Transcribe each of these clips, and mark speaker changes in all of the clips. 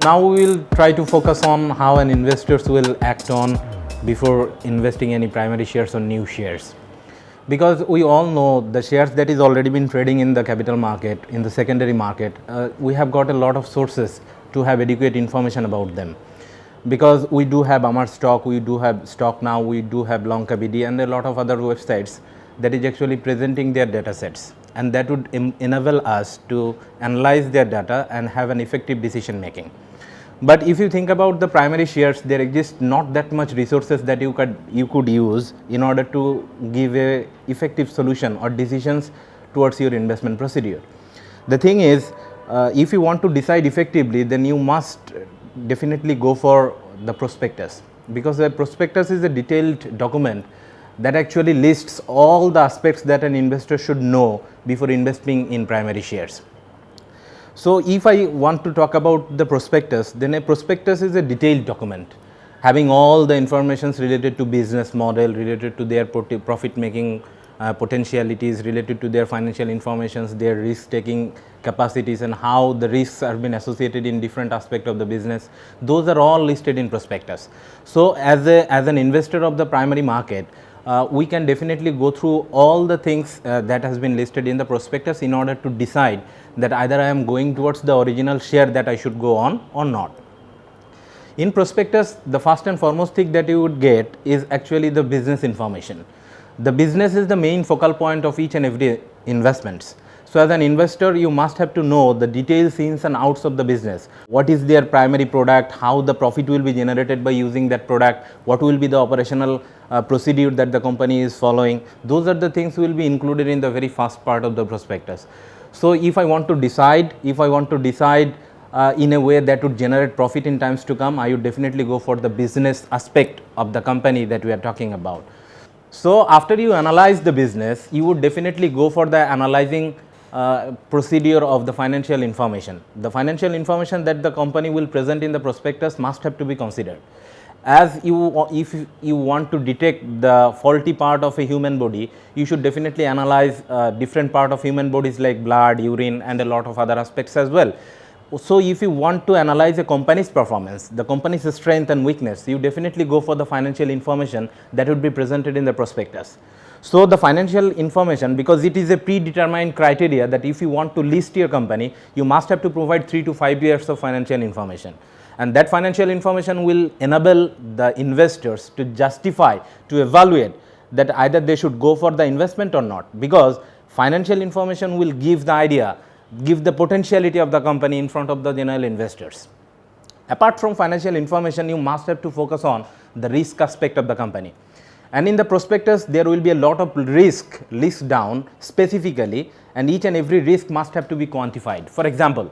Speaker 1: Now we will try to focus on how an investors will act on before investing any primary shares or new shares. Because we all know the shares that is already been trading in the capital market, in the secondary market, we have got a lot of sources to have adequate information about them. Because we do have Amar Stock, we do have Stock Now, we do have Lonka BD and a lot of other websites that is actually presenting their data sets, and that would enable us to analyze their data and have an effective decision making. But if you think about the primary shares, there exists not that much resources that you could use in order to give a effective solution or decisions towards your investment procedure. The thing is, if you want to decide effectively, then you must definitely go for the prospectus, because the prospectus is a detailed document that actually lists all the aspects that an investor should know before investing in primary shares. So if I want to talk about the prospectus, then a prospectus is a detailed document having all the informations related to business model, related to their profit making potentialities, related to their financial informations, their risk taking capacities, and how the risks are been associated in different aspects of the business. Those are all listed in prospectus. So as an investor of the primary market, we can definitely go through all the things that has been listed in the prospectus in order to decide that either I am going towards the original share that I should go on or not. In prospectus, the first and foremost thing that you would get is actually the business information. The business is the main focal point of each and every investments. So as an investor, you must have to know the details, ins and outs of the business. What is their primary product, how the profit will be generated by using that product, what will be the operational procedure that the company is following. Those are the things will be included in the very first part of the prospectus. So if I want to decide in a way that would generate profit in times to come, I would definitely go for the business aspect of the company that we are talking about. So after you analyze the business, you would definitely go for the analyzing procedure of the financial information. The financial information that the company will present in the prospectus must have to be considered. As if you want to detect the faulty part of a human body, you should definitely analyze different part of human bodies like blood, urine and a lot of other aspects as well. So if you want to analyze a company's performance, the company's strength and weakness, you definitely go for the financial information that would be presented in the prospectus. So the financial information, because it is a predetermined criteria that if you want to list your company, you must have to provide 3 to 5 years of financial information. And that financial information will enable the investors to justify, to evaluate that either they should go for the investment or not, because financial information will give the idea, give the potentiality of the company in front of the general investors. Apart from financial information, you must have to focus on the risk aspect of the company. And in the prospectus, there will be a lot of risk listed down specifically, and each and every risk must have to be quantified. For example,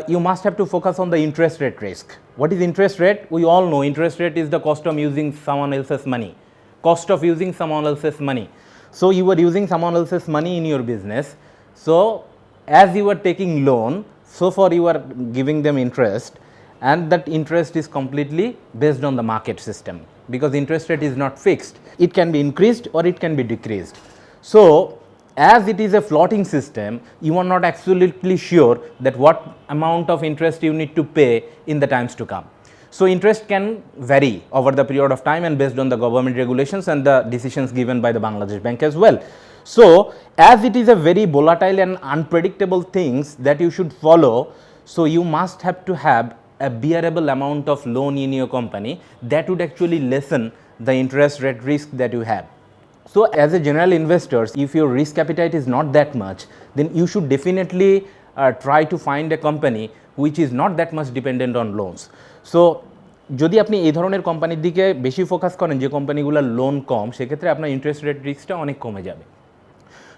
Speaker 1: you must have to focus on the interest rate risk. What is interest rate? We all know interest rate is the cost of using someone else's money. Cost of using someone else's money. So you are using someone else's money in your business. So as you are taking loan, so far you are giving them interest, and that interest is completely based on the market system, because interest rate is not fixed. It can be increased or it can be decreased. So as it is a floating system, you are not absolutely sure that what amount of interest you need to pay in the times to come. So interest can vary over the period of time and based on the government regulations and the decisions given by the Bangladesh Bank as well. So as it is a very volatile and unpredictable things that you should follow, so you must have to have a bearable amount of loan in your company that would actually lessen the interest rate risk that you have. So as a general investor, if your risk appetite is not that much, then you should definitely try to find a company which is not that much dependent on loans. So যদি আপনি এই ধরনের কোম্পানির দিকে বেশি focus করেন যে কোম্পানিগুলোর লোন কম, সেক্ষেত্রে আপনার ইন্টারেস্ট রেট রিস্কটা অনেক কমে যাবে।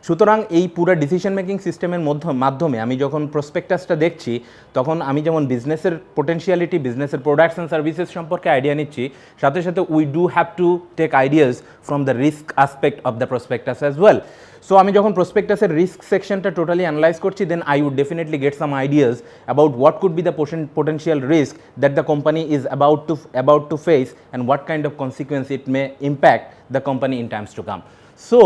Speaker 1: সুতরাং এই পুরো ডিসিশন মেকিং সিস্টেমের মাধ্যমে আমি যখন প্রসপেক্টাসটা দেখছি, তখন আমি যেমন বিজনেসের পোটেনশিয়ালিটি, বিজনেসের প্রোডাক্টস অ্যান্ড সার্ভিসেস সম্পর্কে আইডিয়া নিচ্ছি, সাথে সাথে we do have to take ideas from the risk aspect of the prospectus as well. So আমি যখন প্রসপেক্টাসের রিস্ক সেকশনটা টোটালি অ্যানালাইজ করছি, then I would definitely get some ideas about what could be the potential risk that the company is about to face and what kind of consequence it may impact the company in times to come. So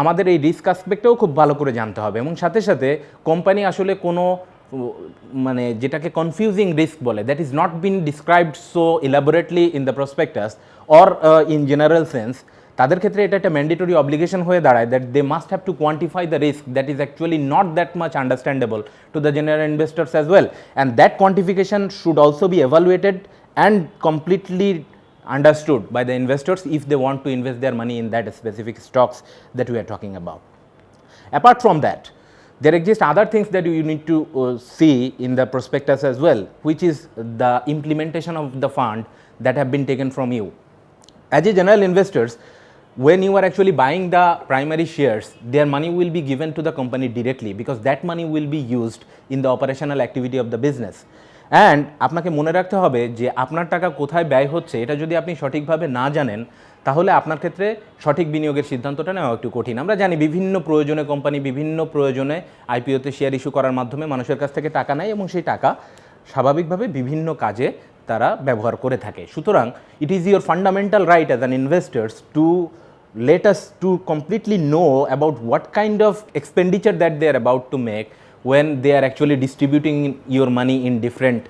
Speaker 1: আমাদের এই risk অ্যাসপেক্টটাও খুব ভালো করে জানতে হবে, এবং সাথে সাথে কোম্পানি আসলে কোনো মানে যেটাকে কনফিউজিং রিস্ক বলে, that is not been described so elaborately in the prospectus or in general sense, তাদের ক্ষেত্রে এটা একটা ম্যান্ডেটরি অব্লিগেশন হয়ে দাঁড়ায় that they must have to quantify the risk that is actually not that much understandable to the general investors as well, and that quantification should also be evaluated and completely understood by the investors if they want to invest their money in that specific stocks that we are talking about. Apart from that, there exist other things that you need to see in the prospectus as well, which is the implementation of the fund that have been taken from you. As a general investors, when you are actually buying the primary shares, their money will be given to the company directly because that money will be used in the operational activity of the business. And আপনাকে মনে রাখতে হবে যে আপনার টাকা কোথায় ব্যয় হচ্ছে এটা যদি আপনি সঠিকভাবে না জানেন তাহলে আপনার ক্ষেত্রে সঠিক বিনিয়োগের সিদ্ধান্তটা নেওয়া একটু কঠিন। আমরা জানি বিভিন্ন প্রয়োজনে কোম্পানি বিভিন্ন প্রয়োজনে আইপিওতে শেয়ার ইস্যু করার মাধ্যমে মানুষের কাছ থেকে টাকা নেয় এবং সেই টাকা স্বাভাবিকভাবে বিভিন্ন কাজে তারা ব্যবহার করে থাকে। সুতরাং it is your fundamental right as an investors to let us to completely know about what kind of expenditure that they are about to make when they are actually distributing your money in different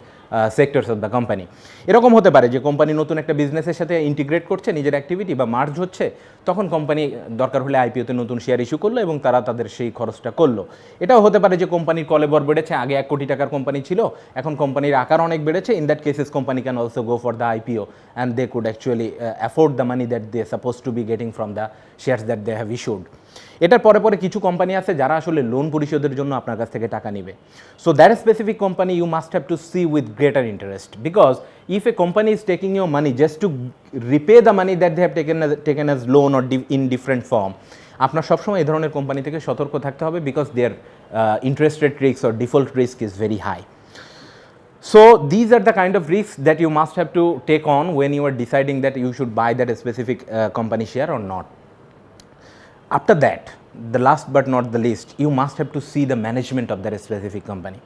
Speaker 1: sectors of the company. এরকম হতে পারে যে company নতুন একটা বিজনেসের সাথে integrate করছে নিজের অ্যাক্টিভিটি বা মার্জ হচ্ছে, তখন কোম্পানি দরকার হলে আইপিওতে নতুন শেয়ার ইস্যু করলো এবং তারা তাদের সেই খরচটা করলো। এটাও হতে পারে যে কোম্পানির কলেবর বেড়েছে, আগে 1 কোটি টাকার কোম্পানি ছিল, এখন কোম্পানির আকার অনেক বেড়েছে। In that cases company can also go for the IPO and they could actually afford the money that they suppose to be getting from the shares that they have issued. এটার পরে পরে কিছু কোম্পানি আছে যারা আসলে loan পরিশোধের জন্য আপনার কাছ থেকে টাকা নেবে। So that specific company you must have to see with greater interest, because if a company is taking your money just to repay the money that they have taken as loan or in different form, আপনার সবসময় এই ধরনের company থেকে সতর্ক থাকতে হবে, because their interest rate risk or default risk is very high. So these are the kind of risks that you must have to take on when you are deciding that you should buy that specific company share or not. After that, the last but not the least, you must have to see the management of that specific company.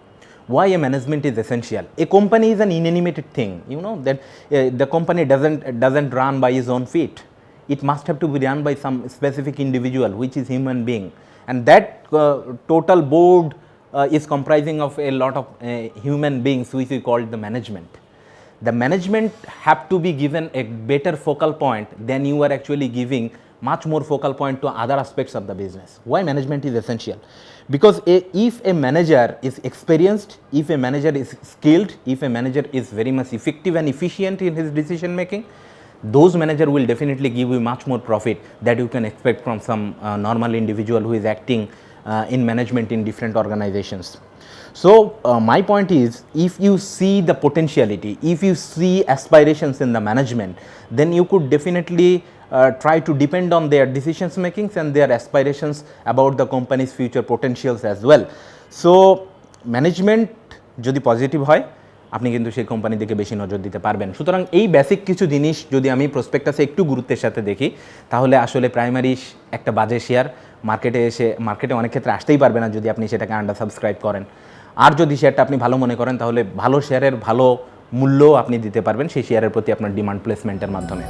Speaker 1: Why a management is essential? A company is an inanimate thing, you know that the company doesn't run by his own feet. It must have to be run by some specific individual, which is human being, and that total board is comprising of a lot of human beings, which we call the management. The management have to be given a better focal point than you are actually giving much more focal point to other aspects of the business. Why management is essential? Because if a manager is experienced, if a manager is skilled, if a manager is very much effective and efficient in his decision making, those manager will definitely give you much more profit that you can expect from some normal individual who is acting in management in different organizations. So my point is, if you see the potentiality, if you see aspirations in the management, then you could definitely try to depend on their decisions makings and their aspirations about the company's future potentials as well. So management যদি positive হয় আপনি কিন্তু সেই কোম্পানির দিকে বেশি নজর দিতে পারবেন। সুতরাং এই বেসিক কিছু জিনিস যদি আমি প্রসপেক্টাসে একটু গুরুত্বের সাথে দেখি তাহলে আসলে প্রাইমারি একটা বাজে শেয়ার মার্কেটে অনেক ক্ষেত্রে আসতেই পারবে না যদি আপনি সেটাকে আন্ডার সাবস্ক্রাইব করেন। আর যদি শেয়ারটা আপনি ভালো মনে করেন তাহলে ভালো শেয়ারের ভালো মূল্য আপনি দিতে পারবেন সেই শেয়ারের প্রতি আপনার ডিমান্ড প্লেসমেন্টের মাধ্যমে।